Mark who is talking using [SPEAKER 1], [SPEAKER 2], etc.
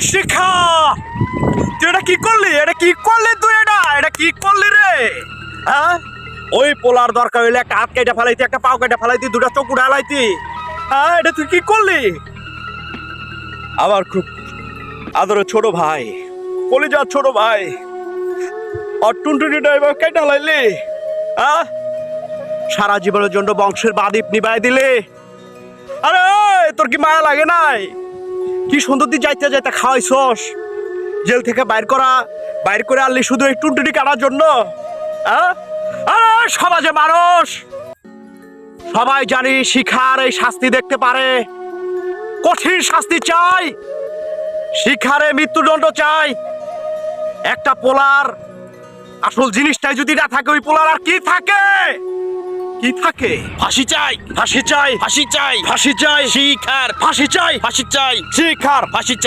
[SPEAKER 1] শিখা, তুই এটা কি করলি? এটা কি করলি তুই? এটা কি করলি রে? হ্যাঁ, ওই পোলার দরকার হইলে একটা হাত কেটে ফেলাইতি, একটা পাও কেটে ফেলাইতি, দুটা চোখ উড়ে ফেলাইতি। হ্যাঁ, এটা তুই কি করলি? আমার খুব আদরের ছোট ভাই, কলিজার ছোট ভাই, আর টুনটুনি ড্রাইভার কেটে ফেলাইলি। হ্যাঁ, সারা জীবনের জন্য বংশের বাদীপ নিবাই দিলে। আরে তোর কি মায়া লাগে নাই? কি সুন্দর দিয়ে যাইতে যাইতে খাওয়াইছস, জেল থেকে বাইর করে আনলি শুধু এই টুনটুনি কাটার জন্য। হ্যাঁ, আরে সমাজে মানুষ সবাই জানি শিখার এই শাস্তি দেখতে পারে, কঠিন শাস্তি চাই, শিখারে মৃত্যুদণ্ড চাই। একটা পোলার আসল জিনিসটাই যদি না থাকে, ওই পোলার আর কি থাকে? কি থাকে?
[SPEAKER 2] ফাঁসি চাই,
[SPEAKER 1] ফাঁসি চাই,
[SPEAKER 2] ফাঁসি চাই,
[SPEAKER 1] ফাঁসি চাই,
[SPEAKER 2] শিখার
[SPEAKER 1] ফাঁসি চাই,
[SPEAKER 2] ফাঁসি চাই,
[SPEAKER 1] শিখার
[SPEAKER 2] ফাঁসি চাই।